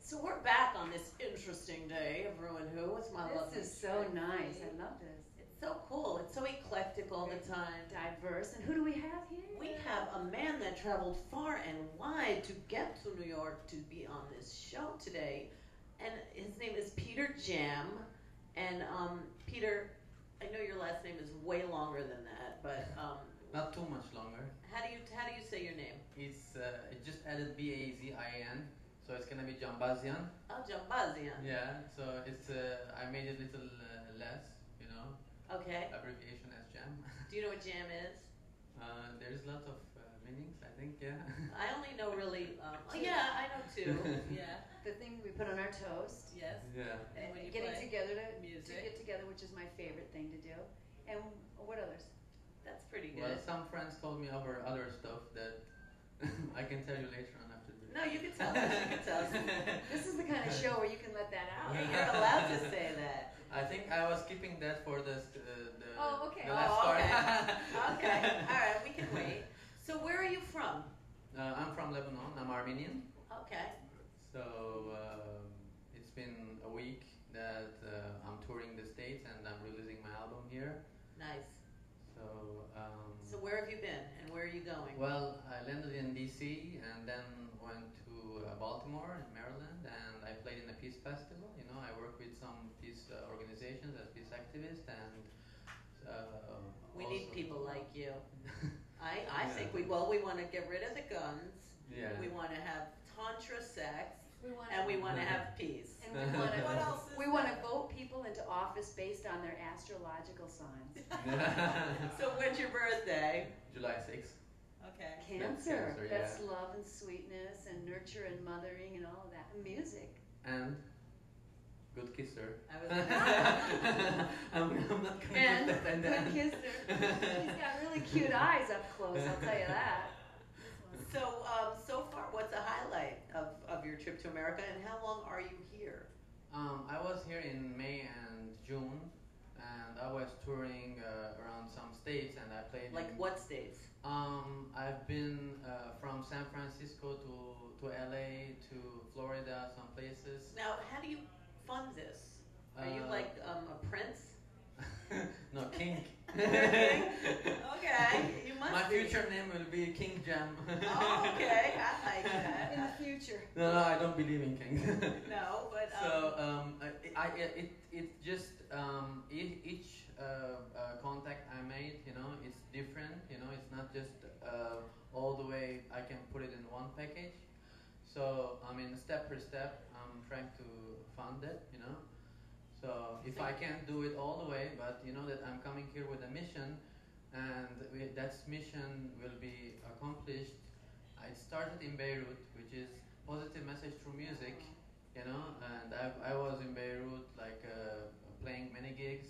So we're back on this interesting day of Rew And Who with my love. This is so nice. I love this. It's so cool. It's so eclectic all the time. Diverse. And who do we have here? We have a man that traveled far and wide to get to New York to be on this show today. And his name is PeTer JaM. And PeTer, I know your last name is way longer than that, but not too much longer. How do you say your name? It's it just added Bazin, so it's gonna be JaMbazian. Oh, JaMbazian. Yeah, so it's I made it a little less, you know. Okay. Abbreviation as JaM. Do you know what JaM is? There's lots of meanings, I think. Yeah. I only know really. Yeah, I know two. Yeah. The thing we put on our toast. Yes. Yeah. And when you getting play together to music. get together, which is my favorite thing to do. And what others? That's pretty good. Well, some friends told me over other stuff that I can tell you later on after this. No, you can tell us. You can tell us. This is the kind of show where you can let that out. Yeah, you're allowed to say that. I think I was keeping that for the Okay. the last part. Okay. All right, we can wait. So where are you from? I'm from Lebanon. I'm Armenian. Okay. So it's been a week that I'm touring the States and I'm releasing my album here. Nice. So So where have you been and where are you going? well, I landed in DC and then went to Baltimore in Maryland, and I played in a peace festival. You know, I work with some peace organizations as peace activists, and We also need people like you. I Yeah. think we want to get rid of the guns. Yeah. We want to have tantra sex. We want And we want to have peace. And we want to. What else is We want to vote people into office based on their astrological signs. So when's your birthday? July 6th. Okay. Cancer. Cancer, That's yeah. love and sweetness and nurture and mothering and all of that. And music. And good kisser. I was I'm not gonna And put that in the good end. kisser. He's got really cute eyes up close, I'll tell you that. So, so far, what's the highlight of your trip to America, and how long are you here? I was here in May and June, and I was touring around some states, and I played. Like in, what states? I've been from San Francisco to LA to Florida, some places. Now, how do you fund this? Are you like a prince? No, King. Okay, you must My be. future name will be King JaM. Oh, okay, I like In that. the future. No, I don't believe in kings. No, but So it just each contact I made, you know, it's different. You know, it's not just all the way I can put it in one package. So I mean, step per step, I'm trying to fund it. You know, so if I can't do it all the way, but you know that I'm coming here with a mission, and that mission will be accomplished. I started in Beirut, which is positive message through music. You know, and I was in Beirut, like playing many gigs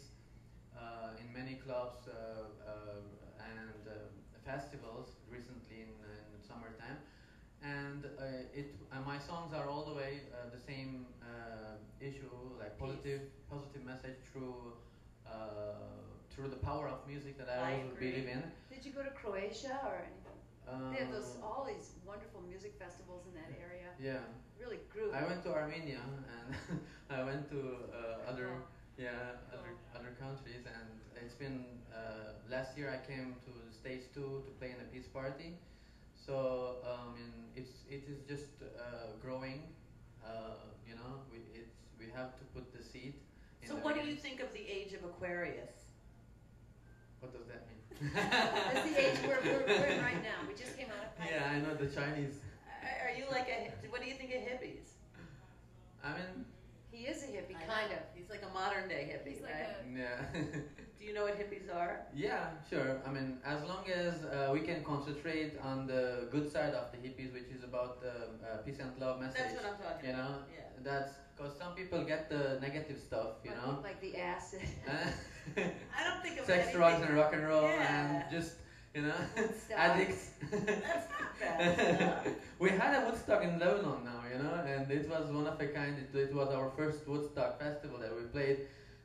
in many clubs and festivals recently in summertime, and my songs are all the way the same issue, like positive message through the power of music that I also agree. believe in. Did you go to Croatia or anything? They have all these wonderful music festivals in that area. Yeah. Really groovy. I went to Armenia and I went to other countries, and it's been last year I came to the States too to play in a peace party. So it is just growing. You know, we have to put the seed. so what do you think of the age of Aquarius? What does that mean? That's the age we're in right now. We just came out of Pisces. Yeah, I know the Chinese. Are you like what do you think of hippies? I mean, He is a hippie, I kind know. of. He's like a modern day hippie, He's like right? yeah. Do you know what hippies are? Yeah, sure. I mean, as long as we can concentrate on the good side of the hippies, which is about the peace and love message. That's what I'm talking You know, about. Yeah. that's because some people get the negative stuff. You know, Like the acid. I don't think of sex, anything. drugs, and rock and roll, Yeah. and just you know, Woodstock. addicts. That's not bad. We had a Woodstock in Lebanon now, you know, and it was one of a kind. It was our first Woodstock festival that we played,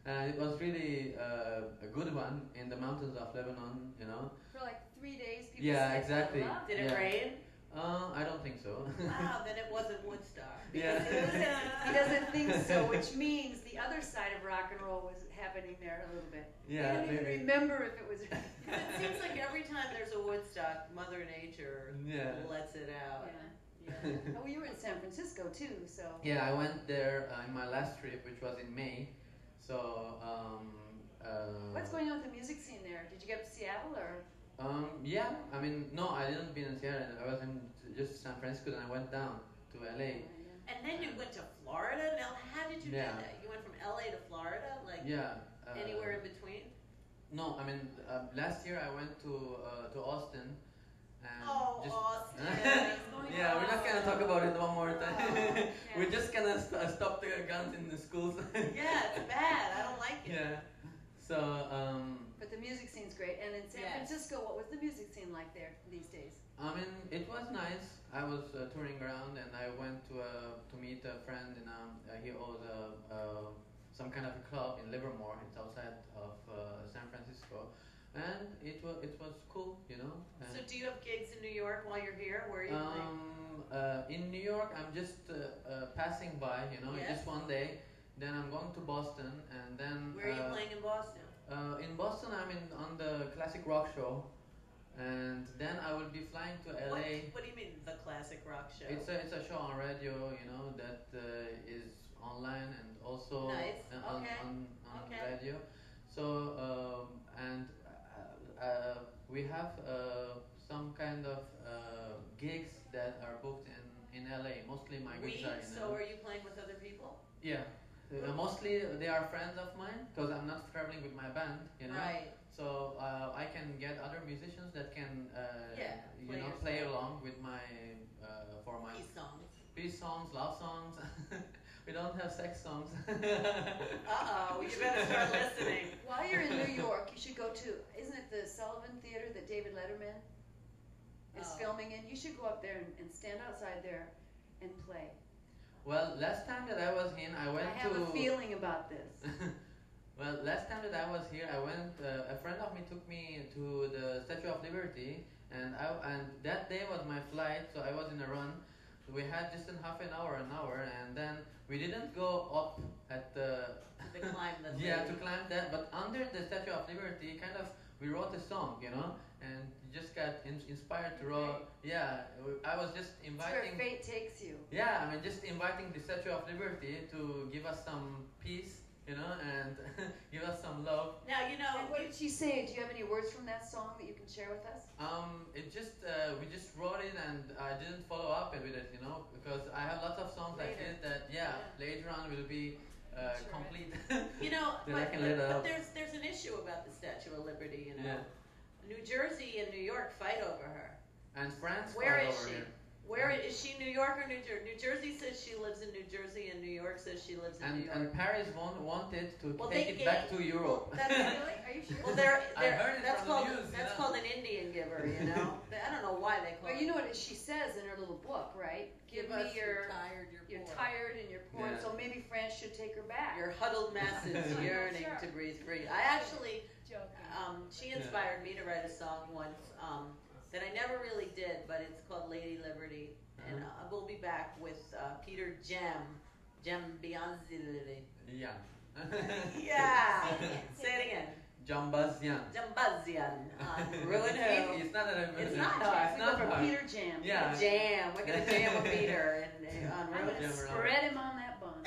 and it was really a good one in the mountains of Lebanon, you know. For like 3 days, people Yeah, said, exactly. "I love Did it Yeah. rain? I don't think so. Wow, then it wasn't Woodstock. Yeah. Because it was in think so, which means the other side of rock and roll was happening there a little bit. Yeah, I don't even maybe. remember if it was. It seems like every time there's a Woodstock, Mother Nature lets it out. Yeah. Oh, you were in San Francisco too, so. Yeah, I went there in my last trip, which was in May. So. What's going on with the music scene there? Did you get up to Seattle or? Yeah, I mean, no, I didn't be in Seattle. I was in just San Francisco, then I went down to LA. And then you went to Florida. Now, how did you do that? You went from LA to Florida, like anywhere in between? No, I mean, last year I went to Austin. And Austin! Yeah, we're not gonna talk about it one more time. We're just gonna stop the guns in the schools. Yeah, it's bad. I don't like it. Yeah. So. But the music scene's great. And in San Francisco, what was the music scene like there these days? I mean, it was nice. I was touring around, and I went to meet a friend, and he owns some kind of a club in Livermore. It's outside of San Francisco, and it was cool, you know. So, do you have gigs in New York while you're here? Where are you playing? In New York, I'm just passing by, you know, just one day. Then I'm going to Boston, and then. Where are you playing in Boston? In Boston, I'm on the Classic Rock Show. And then I will be flying to LA. What do you mean, the Classic Rock Show? It's a show on radio, you know, that is online and also on radio. So we have some kind of gigs that are booked in LA. Mostly my gigs are in So LA. are you playing with other people? Yeah. Mostly they are friends of mine because I'm not traveling with my band, you know. Right. So I can get other musicians that can, play along with my for my peace songs, love songs. We don't have sex songs. You better start listening. While you're in New York, you should go to. Isn't it the Sullivan Theater that David Letterman is filming in? You should go up there and stand outside there and play. Well, last time that I was in, I went to. I have a feeling about this. Well, last time that I was here, I went. A friend of me took me to the Statue of Liberty, and that day was my flight, so I was in a run. We had just in half an hour, and then we didn't go up at the. To climb the. To climb that, but under the Statue of Liberty, kind of, we wrote a song, you know, and just got inspired to write. Yeah, I was just inviting. It's where fate takes you. Yeah, I mean, just inviting the Statue of Liberty to give us some peace. You know, and give us some love. Now, you know. And what did she say? Do you have any words from that song that you can share with us? It just we just wrote it, and I didn't follow up with it, you know, because I have lots of songs like this that later on will be complete. You know, but there's an issue about the Statue of Liberty. You know, New Jersey and New York fight over her. And France. Where is she? Here. Where is she? New York or New Jersey? New Jersey says she lives in New Jersey, and New York says she lives in New York. And Paris wanted to take it back to Europe. Well, that's really? Are you sure? Well, that's called an Indian giver. You know, I don't know why they call. But you know what she says in her little book, right? Give me you're tired and you're poor. So maybe France should take her back. Your huddled masses yearning to breathe free. I actually, she inspired me to write a song once. That I never really did, but it's called Lady Liberty, and we'll be back with PeTer JaM Beyonce. Yeah. Yeah. Say it again. Jambazian. On Rew And Who. It's not that. It's not hard. It's not hard. PeTer JaM. Yeah. Jam. We're gonna jam with PeTer and on Rew And Who. Spread him on that bun.